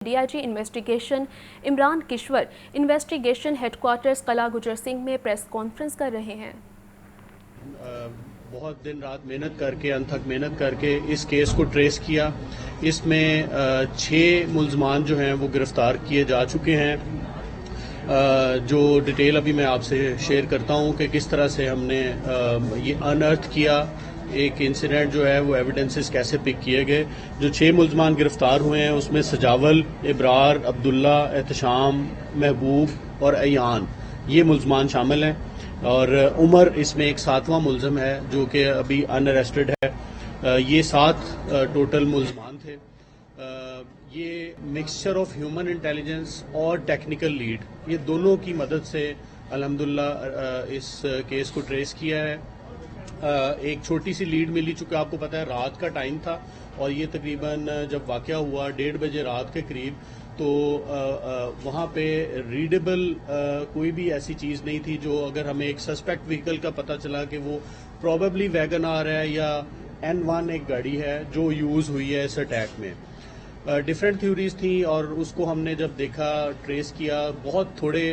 DIG investigation Imran کشور investigation head quarters قلعہ گجر سنگھ میں press conference کر رہے ہیں۔ بہت دن رات محنت کر کے انتھک محنت کر کے اس کیس کو ٹریس کیا۔ اس میں 6 ملزمان جو ہیں وہ گرفتار کیے جا چکے ہیں۔ جو ڈیٹیل ابھی میں آپ سے شیئر کرتا ہوں کہ کس طرح سے ہم نے یہ انرتھ کیا، ایک انسیڈنٹ جو ہے وہ ایویڈنسز کیسے پک کیے گئے۔ جو 6 ملزمان گرفتار ہوئے ہیں اس میں سجاول، ابرار، عبداللہ، احتشام، محبوب اور ایان یہ ملزمان شامل ہیں، اور عمر اس میں ایک 7واں ملزم ہے جو کہ ابھی ان اریسٹڈ ہے۔ یہ 7 ٹوٹل ملزمان تھے۔ یہ مکسچر آف ہیومن انٹیلیجنس اور ٹیکنیکل لیڈ، یہ دونوں کی مدد سے الحمدللہ اس کیس کو ٹریس کیا ہے۔ ایک چھوٹی سی لیڈ ملی، چونکہ آپ کو پتہ ہے رات کا ٹائم تھا اور یہ تقریباً جب واقعہ ہوا 1:30 بجے رات کے قریب، تو وہاں پہ ریڈیبل کوئی بھی ایسی چیز نہیں تھی جو اگر ہمیں ایک سسپیکٹ وہیکل کا پتہ چلا کہ وہ پروبیبلی ویگن آر ہے یا N1 ایک گاڑی ہے جو یوز ہوئی ہے اس اٹیک میں۔ ڈفرینٹ تھیوریز تھیں اور اس کو ہم نے جب دیکھا، ٹریس کیا، بہت تھوڑے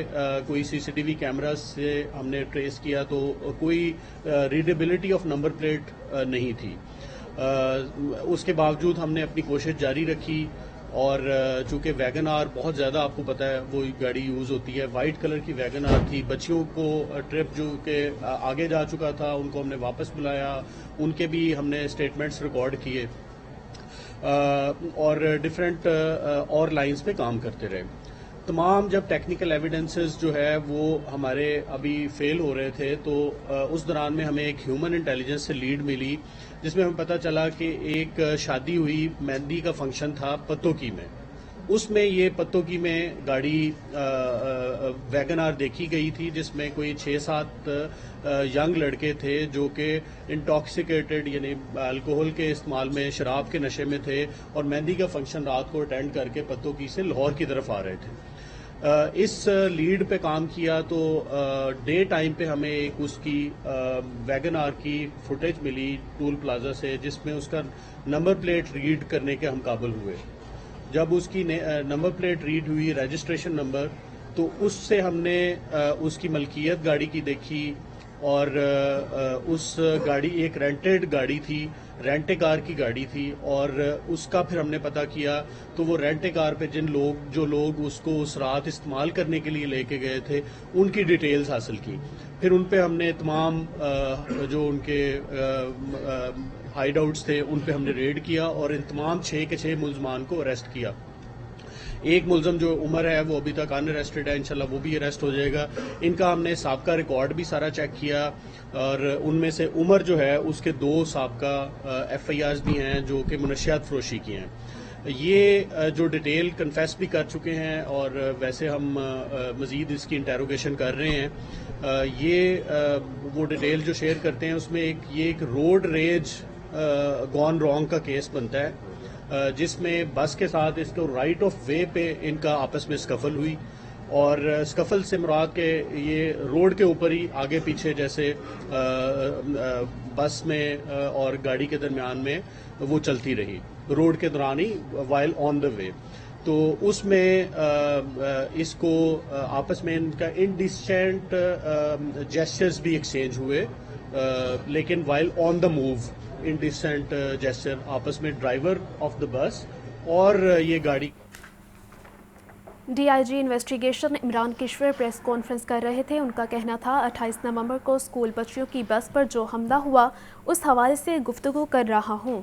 کوئی CCTV کیمراز سے ہم نے ٹریس کیا تو کوئی ریڈیبلٹی آف نمبر پلیٹ نہیں تھی۔ اس کے باوجود ہم نے اپنی کوشش جاری رکھی، اور چونکہ ویگن آر بہت زیادہ آپ کو پتہ ہے وہ گاڑی یوز ہوتی ہے، وائٹ کلر کی ویگن آر تھی۔ بچیوں کو ٹرپ جو کہ آگے جا چکا تھا ان کو ہم نے واپس بلایا، ان کے بھی ہم نے اسٹیٹمنٹس ریکارڈ کیے، اور ڈفرینٹ اور لائنز پہ کام کرتے رہے۔ تمام جب ٹیکنیکل ایویڈنسز جو ہے وہ ہمارے ابھی فیل ہو رہے تھے تو اس دوران میں ہمیں ایک ہیومن انٹیلیجنس سے لیڈ ملی، جس میں ہمیں پتہ چلا کہ ایک شادی ہوئی مہندی کا فنکشن تھا پتوکی میں، اس میں یہ پتوکی میں گاڑی ویگن آر دیکھی گئی تھی جس میں کوئی 6-7 ینگ لڑکے تھے جو کہ انٹاکسیکیٹڈ یعنی الکوہل کے استعمال میں، شراب کے نشے میں تھے، اور مہندی کا فنکشن رات کو اٹینڈ کر کے پتوکی سے لاہور کی طرف آ رہے تھے۔ اس لیڈ پہ کام کیا تو ڈے ٹائم پہ ہمیں ایک اس کی ویگن آر کی فوٹیج ملی ٹول پلازا سے، جس میں اس کا نمبر پلیٹ ریڈ کرنے کے ہم قابل ہوئے۔ جب اس کی نمبر پلیٹ ریڈ ہوئی، رجسٹریشن نمبر، تو اس سے ہم نے اس کی ملکیت گاڑی کی دیکھی، اور اس گاڑی ایک رینٹڈ گاڑی تھی، رینٹ کار کی گاڑی تھی، اور اس کا پھر ہم نے پتہ کیا تو وہ رینٹ کار پہ جو لوگ اس کو اس رات استعمال کرنے کے لیے لے کے گئے تھے ان کی ڈیٹیلز حاصل کی۔ پھر ان پہ ہم نے تمام جو ان کے ہائیڈ آؤٹس تھے ان پہ ہم نے ریڈ کیا، اور ان تمام 6 کے 6 ملزمان کو اریسٹ کیا۔ ایک ملزم جو عمر ہے وہ ابھی تک ان اریسٹڈ ہے، انشاءاللہ وہ بھی اریسٹ ہو جائے گا۔ ان کا ہم نے سابقہ ریکارڈ بھی سارا چیک کیا، اور ان میں سے عمر جو ہے اس کے 2 سابقہ FIRs بھی ہیں جو کہ منشیات فروشی کی ہیں۔ یہ جو ڈیٹیل کنفیس بھی کر چکے ہیں، اور ویسے ہم مزید اس کی انٹیروگیشن کر رہے ہیں۔ یہ وہ ڈیٹیل جو شیئر کرتے ہیں اس میں یہ ایک روڈ ریج گون رانگ کا کیس بنتا ہے، جس میں بس کے ساتھ اس کو رائٹ آف وے پہ ان کا آپس میں سکفل ہوئی، اور سکفل سے مراد کہ یہ روڈ کے اوپر ہی آگے پیچھے جیسے بس میں اور گاڑی کے درمیان میں وہ چلتی رہی روڈ کے دوران ہی وائل آن دا وے۔ تو اس میں اس کو آپس میں ان کا انڈیسینٹ جیسچرز بھی ایکسچینج ہوئے، لیکن while on the move indecent gesture آپس میں ڈرائیور آف دا بس اور یہ گاڑی۔ DIG انویسٹیگیشن عمران کشور پریس کانفرنس کر رہے تھے۔ ان کا کہنا تھا 28 نومبر کو اسکول بچیوں کی بس پر جو حملہ ہوا اس حوالے سے گفتگو کر رہا ہوں۔